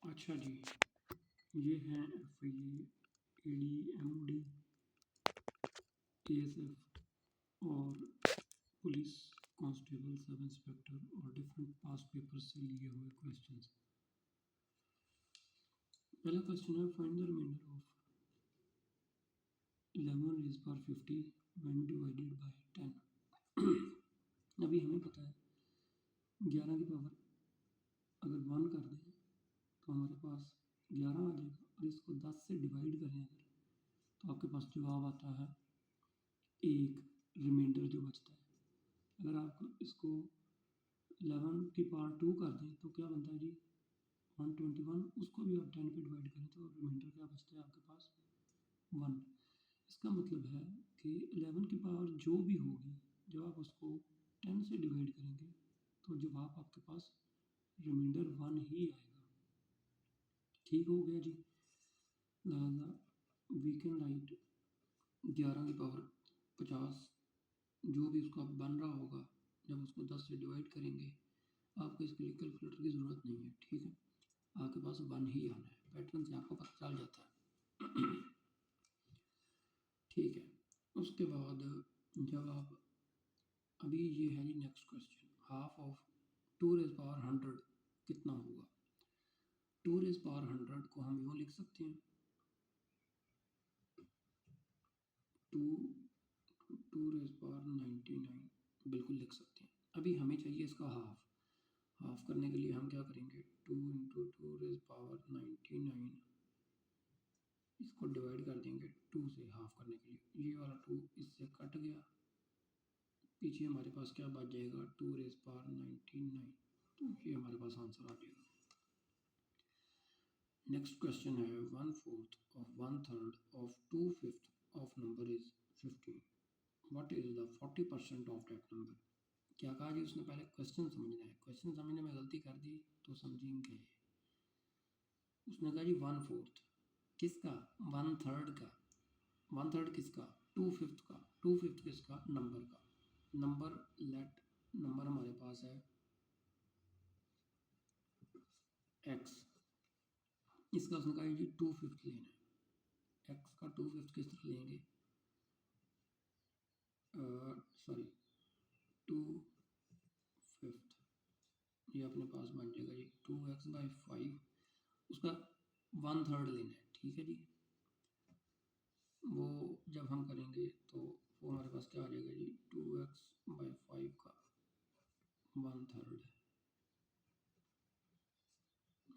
अच्छा जी, ये हैं FIA, AD, MOD, ASF और पुलिस कांस्टेबल, सब इंस्पेक्टर और डिफरेंट पास पेपर से लिए हुए क्वेश्चंस। पहला क्वेश्चन है, find the remainder of 11 raised power 50 when divided by 10। अभी हमें पता है 11 की पावर अगर 1 कर दें तो हमारे पास 11 आ जाएगा, और इसको 10 से डिवाइड करें अगर, तो आपके पास जवाब आता है एक, रिमाइंडर जो बचता है। अगर आप इसको 11 की पावर 2 कर दें तो क्या बनता है जी 121, उसको भी आप 10 पे डिवाइड करें तो रिमाइंडर क्या बचता है आपके पास 1। इसका मतलब है कि 11 की पावर जो भी होगी जब आप उसको 10 से डिवाइड करेंगे तो जवाब आपके पास रिमाइंडर 1 ही आएगा। ठीक हो गया जी। लिहाजा वी कैन राइट 11 की पावर 50 जो भी उसका बन रहा होगा जब उसको 10 से डिवाइड करेंगे, आपको इसके लिए कैलकुलेटर की ज़रूरत नहीं है। ठीक है, आपके पास 1 ही आना है, पैटर्न से आपको पता चल जाता है। ठीक है, उसके बाद जब आप अभी ये है जी next question, half of 2 raise power 100 कितना होगा। 2 रेज़ पावर 100 को हम यूँ लिख सकते हैं 2 रेज़ पावर 99, बिल्कुल लिख सकते हैं। अभी हमें चाहिए इसका हाफ करने के लिए हम क्या करेंगे 2 × 2 रेज़ पावर 99, इसको डिवाइड कर देंगे 2 से हाफ करने के लिए, ये वाला 2 इससे कट गया, पीछे हमारे पास क्या बच जाएगा 2 रेज़ पावर 99, तो ये हमारे पास आंसर आ जाएगा। नेक्स्ट क्वेश्चन है 1/4 of 1/3 of 2/5 of number is 15, what is the 40% of that number। क्या कहा जी उसने, पहले क्वेश्चन समझना है, क्वेश्चन समझने में गलती कर दी तो समझेंगे। उसने कहा जी 1/4 किसका, 1/3 का, 1/3 किसका 2/5 का, 2/5 किसका नंबर का, नंबर लेट नंबर हमारे पास है x, इसका उसने कहा जी 2/5 लेना है, x का 2/5 किस तरह लेंगे, सॉरी 2/5, ये अपने पास बन जाएगा जी 2x/5, उसका 1/3 लेना है। ठीक है जी, वो जब हम करेंगे तो वो हमारे पास क्या आ जाएगा जी 2x/5 का 1/3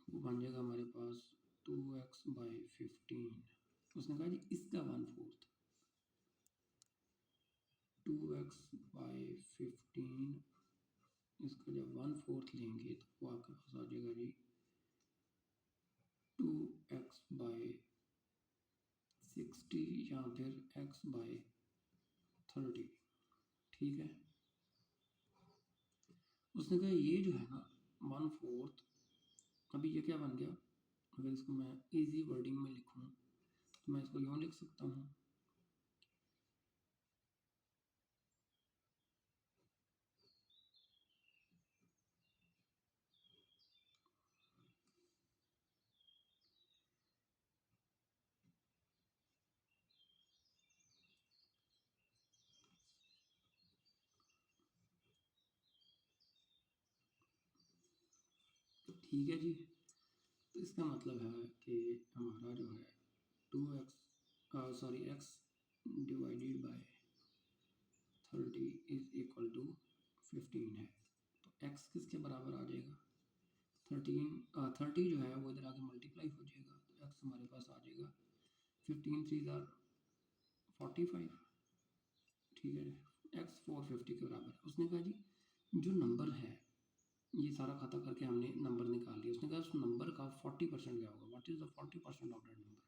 वो बन जाएगा हमारे पास 2x/15। उसने कहा जी इसका 1/4 2x/15, इसका जब 1/4 लेंगे तो वो आपके पास आ जाएगा जी 2x/60 या फिर x/30। ठीक है, उसने कहा ये जो है ना 1/4, अभी ये क्या बन गया, अगर इसको मैं इजी वर्डिंग में लिखूं तो मैं इसको यूँ लिख सकता हूँ ठीक है जी। तो इसका मतलब है कि हमारा जो है 2x x divided by 30 is equal to 15 है, तो x किसके बराबर आ जाएगा 30 जो है वो इधर आगे मल्टीप्लाई हो जाएगा, तो x हमारे पास आ जाएगा 15 3 × 45। ठीक है, x 450 के बराबर। उसने कहा जी जो नंबर है, ये सारा खाता करके हमने नंबर निकाल लिया, उसने कहा उस नंबर का 40% क्या होगा, what is the 40% of that number.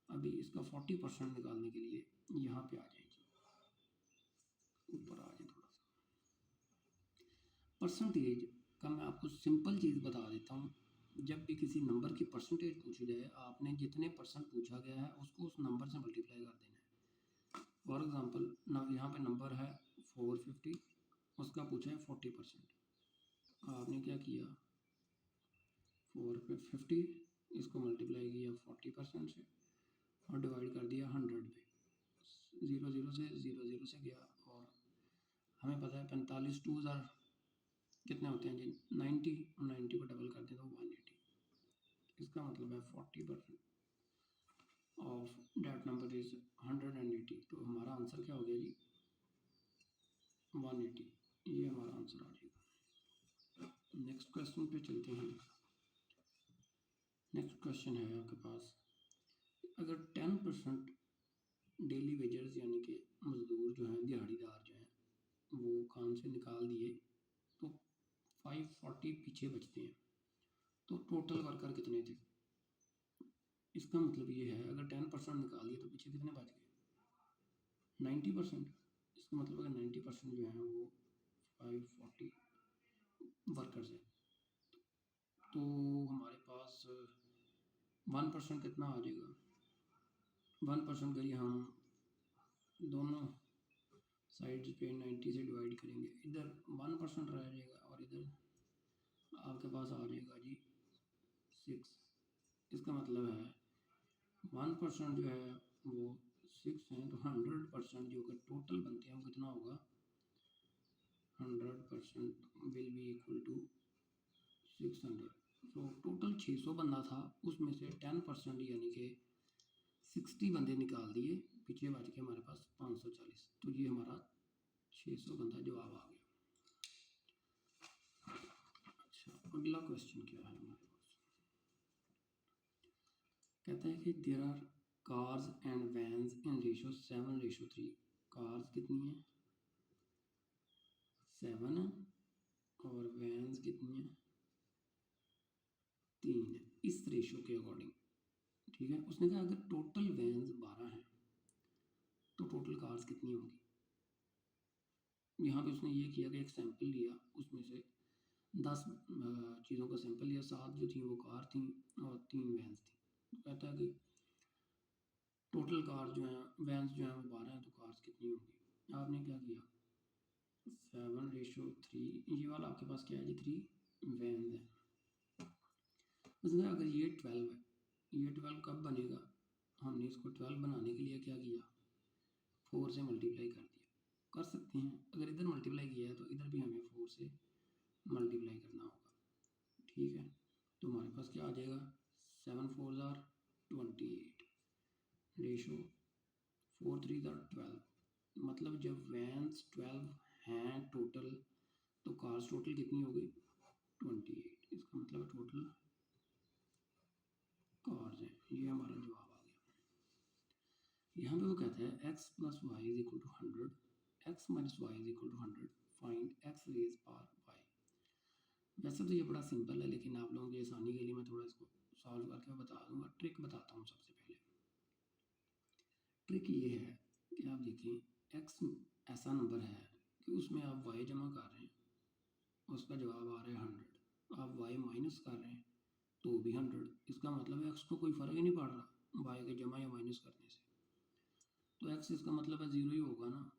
अभी इसका 40% निकालने के लिए यहाँ पे आ जाएंगे, ऊपर आ जाए थोड़ा सा, परसेंटेज का मैं आपको सिंपल चीज़ बता देता हूँ। जब भी किसी नंबर की परसेंटेज पूछी जाए, आपने जितने परसेंट पूछा गया है उसको उस नंबर से मल्टीप्लाई कर देना है। फॉर एग्ज़ाम्पल यहाँ पे नंबर है 450, उसका पूछा है 40%, आपने क्या किया और फिर 50 इसको मल्टीप्लाई किया 40% से और डिवाइड कर दिया 100 पे, 0 0 से 0 0 से गया। और हमें पता है 45 2 हज़ार कितने होते हैं जी 90, और 90 को डबल कर दें तो 180। इसका मतलब है 40% ऑफ डैट नंबर इज 180। तो हमारा आंसर क्या हो गया जी 180। ये हमारा आंसर आ जाएगा। नेक्स्ट क्वेश्चन पे चलते हैं। नेक्स्ट क्वेश्चन है आपके पास, अगर 10% डेली वेजर्स यानी कि मजदूर जो हैं दिहाड़ीदार जो हैं वो काम से निकाल दिए तो 540 पीछे बचते हैं, तो टोटल वर्कर कितने थे। इसका मतलब ये है अगर 10% निकाल दिए तो पीछे कितने बच गए 90%। इसका मतलब अगर 90% जो है वो 540 वर्कर्स हैं तो हमारे पास 1% कितना आ जाएगा। 1% करिए हम दोनों साइड्स पे 90 से डिवाइड करेंगे, इधर 1% रह जाएगा और इधर आपके पास आ जाएगा जी 6। इसका मतलब है 1% जो है वो 6 हैं, तो 100% जो कि टोटल बनते हैं वो कितना होगा 100% विल बी इक्वल टू 600। तो टोटल 600 बंदा था, उसमें से 10% यानी कि 60 बंदे निकाल दिए, पीछे बच के हमारे पास 540। तो ये हमारा 600 बंदा जवाब आ गया। अच्छा, अगला क्वेश्चन क्या है हमारे पास, कहता है कि there are cars and vans in ratio 7:3। Cars कितनी है 7 है और वैन्स कितनी है 3 है, इस रेशो के अकॉर्डिंग। ठीक है, उसने कहा अगर टोटल वैन्स 12 हैं तो टोटल कार्स कितनी होंगी। यहाँ पे उसने ये किया कि एक सैंपल लिया, उसमें से 10 चीज़ों का सैंपल लिया, 7 जो थी वो कार थी और 3 वैन्स थी। तो कहता है कि टोटल कार जो है वैन्स जो है वो 12 हैं तो कार्स कितनी होंगी। आपने क्या किया 7:3, ये वाला आपके पास क्या है जी 3 वैन्स है। उसने अगर ये 12 है, ये 12 कब बनेगा, हमने इसको 12 बनाने के लिए क्या किया 4 से मल्टीप्लाई कर दिया। कर सकते हैं, अगर इधर मल्टीप्लाई किया है तो इधर भी हमें 4 से मल्टीप्लाई करना होगा। ठीक है, तो हमारे पास क्या आ जाएगा 7 4 आर 28 रेशो 4 3 आर 12। मतलब जब वैन्स 12 हैं टोटल तो कार्स टोटल कितनी हो गई 28। इसका मतलब टोटल कार्स हैं। ये हमारा जवाब आ गया। यहाँ पे वो कहता है x + y = 100, x - y = 100, find x raise power y। वैसे तो ये बड़ा सिंपल है, लेकिन आप लोगों की आसानी के लिए मैं थोड़ा इसको सॉल्व करके बता दूंगा। ट्रिक बताता हूँ। सबसे पहले ट्रिक ये है कि आप देखें x ऐसा नंबर है कि उसमें आप y जमा कर रहे हैं, उसका जवाब आ रहा है 100। आप y माइनस कर रहे हैं तो भी 100। इसका मतलब है x को कोई फ़र्क ही नहीं पड़ रहा y के जमा या माइनस करने से, तो x इसका मतलब है 0 ही होगा ना।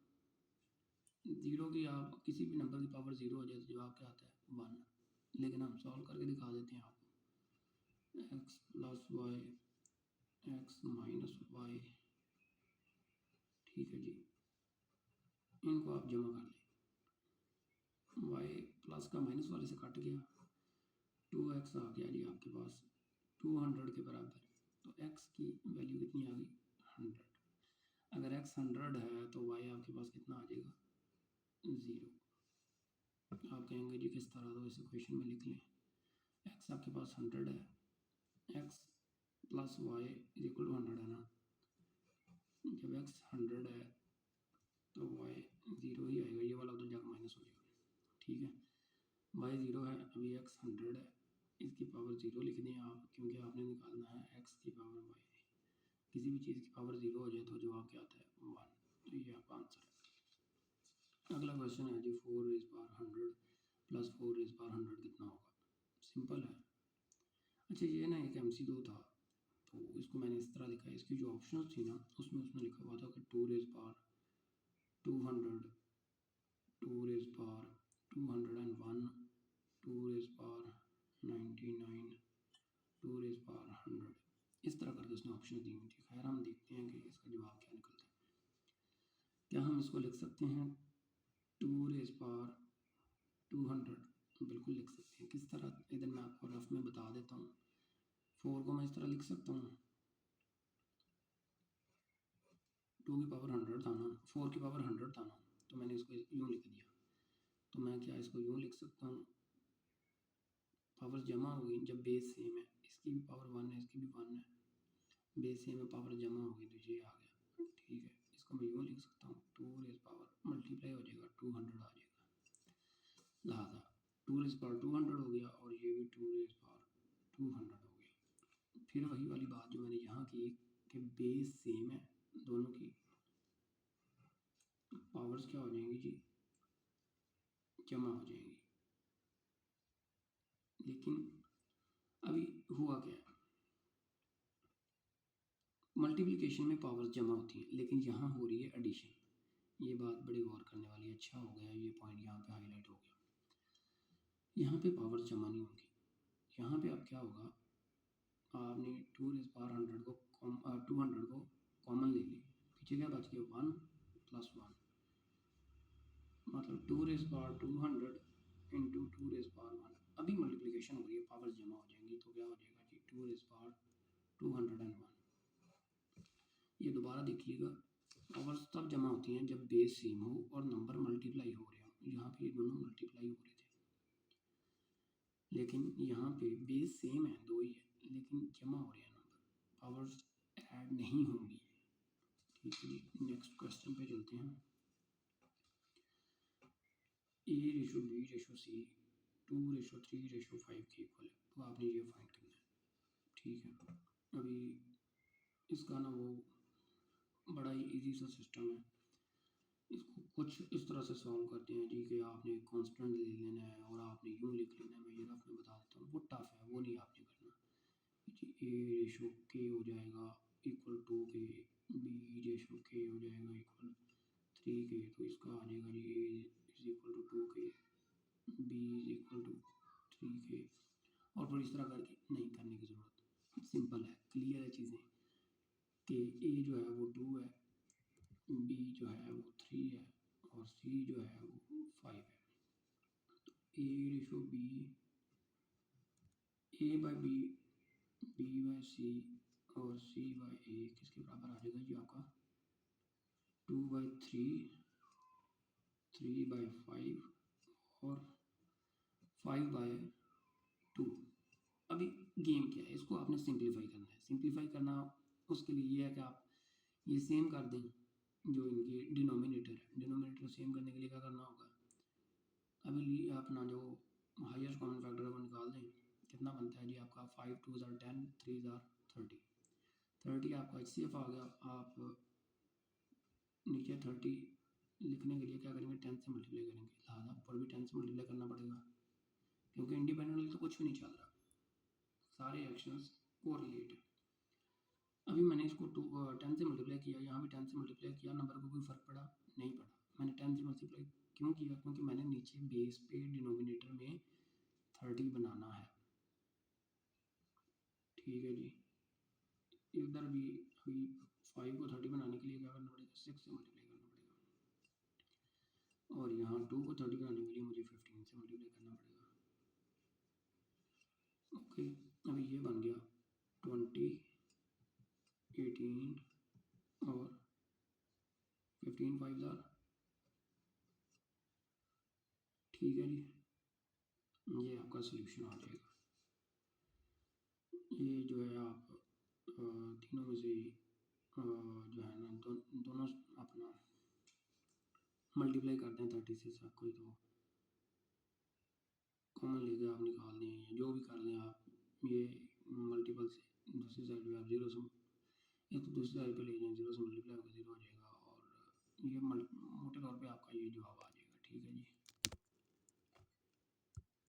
0 की आप किसी भी नंबर की पावर 0 हो जाए तो जवाब क्या आता है 1। लेकिन हम सॉल्व करके दिखा देते हैं आपको। x + y x - y, ठीक है जी, इनको आप जमा कर लें, y प्लस का माइनस वाले से कट गया, 2x आ गया जी आपके पास 200 के बराबर। तो x की वैल्यू कितनी आ गई 100। अगर x 100 है तो y आपके पास कितना आ जाएगा 0। आप कहेंगे जी किस तरह, तो इस इक्वेशन में लिख लें x आपके पास 100 है, x + y = 100 है ना। जब x 100 है तो y 0 ही आएगा, ये वाला उधर जाकर माइनस हो जाएगा। ठीक है, y 0 है, अभी x 100 है, इसकी पावर 0 लिख दें आप, क्योंकि आपने निकालना है x की पावर y। किसी भी चीज़ की पावर 0 हो जाए तो जवाब क्या आता है 1। तो ये आपका आंसर है। अगला क्वेश्चन है जी 4⁻100 + 4⁻100 कितना होगा। सिंपल है। अच्छा, ये ना एक MCQ था, तो इसको मैंने इस तरह लिखा है, इसकी जो ऑप्शन थी ना उसमें उसने लिखा हुआ था कि 2⁻200, 2⁻201, 2⁻99, 2 रेज़ पावर 100। इस तरह करके उसने ऑप्शन दी हुई थी। खैर हम देखते हैं कि इसका जवाब क्या निकलता है। क्या हम इसको लिख सकते हैं 2 रेज़ पावर 200? बिल्कुल लिख सकते हैं। किस तरह? इधर मैं आपको रफ में बता देता हूँ। 4 को मैं इस तरह लिख सकता हूँ, 2 की पावर 100 था ना, 4 की पावर 100 था ना, तो मैंने इसको यूँ लिख दिया। तो मैं क्या इसको यूँ लिख सकता हूँ, पावर जमा हो गई जब बेस सेम है, इसकी भी पावर 1 है, इसकी भी 1 है, बेस सेम है, पावर जमा हो गई तो ये आ गया। ठीक है, इसको मैं यूँ लिख सकता हूँ 2 रेज़ पावर मल्टीप्लाई हो जाएगा 200 आ जाएगा। लिहाजा 2 रेज़ पावर 200 हो गया और ये भी 2 रेज़ पावर 200 हो गया। फिर वही वाली बात जो मैंने यहाँ की कि बेस सेम है दोनों की, पावर्स क्या हो जाएंगी जी, जमा हो जाएंगी। लेकिन अभी हुआ क्या है, मल्टीप्लिकेशन में पावर्स जमा होती हैं, लेकिन यहाँ हो रही है एडिशन। ये बात बड़ी गौर करने वाली। अच्छा हो गया ये पॉइंट यहाँ पे हाईलाइट हो गया। यहाँ पे पावर्स जमा नहीं होंगी। यहाँ पे अब क्या होगा, आपने 2 रेज़ पावर 100 को 200 को कॉमन ले ली, पीछे क्या बच गया 1 + 1, मतलब 2 raise power 200 into 2 raise power 1। अभी मल्टीप्लिकेशन हो रही है, पावर्स जमा हो जाएंगी, तो क्या हो जाएगा जी 2 रेज़ पावर 201। ये दोबारा देखिएगा, पावर्स तब जमा होती हैं जब बेस सेम हो और नंबर मल्टीप्लाई हो रहे हो। यहाँ पे ये दोनों मल्टीप्लाई हो रहे थे, लेकिन यहाँ पे बेस सेम है, 2 ही है, लेकिन जमा हो रहे हैं नंबर, पावर्स ऐड नहीं होंगी। ठीक है जी, नेक्स्ट क्वेश्चन पे चलते हैं। A/B/C 2/3/5 के इक्वल है, तो आपने ये फाइंड करना है। ठीक है, अभी इसका ना वो बड़ा ही इजी सा सिस्टम है। इसको कुछ इस तरह से सॉल्व करते हैं जी कि आपने कांस्टेंट ले लेना है और आपने यूँ लिख लेना है। मैं ये रफ में बता देता हूँ, वो टफ है, वो नहीं आपने करना जी। A/K हो जाएगा इक्वल 2K, B/K हो जाएगा इक्वल 3K, तो इसका आ जाएगा जी A = 2K, B = 3K। और फिर इस तरह करके नहीं करने की ज़रूरत, सिंपल है, क्लियर है चीज़ें कि A जो है वो 2 है, B जो है वो 3 है और C जो है वो 5 है। A/B, A/B, B/C और C/A किसके बराबर आ जाएगा जी आपका 2/3, 3/5 और 5/2। अभी गेम क्या है, इसको आपने सिंप्लीफाई करना है। सिंप्लीफाई करना उसके लिए ये है कि आप ये सेम कर दें जो इनकी डिनोमिनेटर है। डिनोमिनेटर सेम करने के लिए क्या करना होगा, अभी अपना जो हाईएस्ट कॉमन फैक्टर है वो निकाल दें। कितना बनता है जी आपका 5 2 * 10, 3 * 30, 30 आपका HCF आ गया। आप नीचे 30 लिखने के लिए क्या करेंगे, 10 से मल्टीप्लाई करेंगे, लिहाजा ऊपर भी 10 से मल्टीप्लाई करना पड़ेगा, क्योंकि इंडिपेंडेंटली तो कुछ भी नहीं चल रहा, सारे एक्शंस कोरिलेट है। अभी मैंने इसको 10 से मल्टीप्लाई किया, यहाँ भी 10 से मल्टीप्लाई किया, नंबर को कोई फ़र्क पड़ा नहीं पड़ा। मैंने 10 से मल्टीप्लाई क्यों किया, क्योंकि मैंने नीचे बेस पे डिनोमिनेटर में 30 बनाना है। ठीक है जी, इधर भी अभी 5 को 30 बनाने के लिए क्या करना पड़ेगा, 6 से मल्टीप्लाई करना पड़ेगा, और यहाँ 2 को 30 बनाने के लिए मुझे 15 से मल्टीप्लाई करना पड़ेगा। ओके, अभी ये बन गया 20, 18 और 15 5 * 10। ठीक है जी, ये आपका सोल्यूशन आ जाएगा। ये जो है आप तीनों में से जो है ना दोनों अपना मल्टीप्लाई करते हैं 30 से, सब कोई तो कॉमन लेके आप निकाल दें या जो भी कर लें आप, ये मल्टीपल से दूसरी साइड पे आप 0 से एक तो दूसरी साइड पे ले जाएं, 0 से मल्टीप्लाई होकर 0 हो जाएगा, और ये मोटे तौर पे आपका ये जवाब आ जाएगा। ठीक है जी।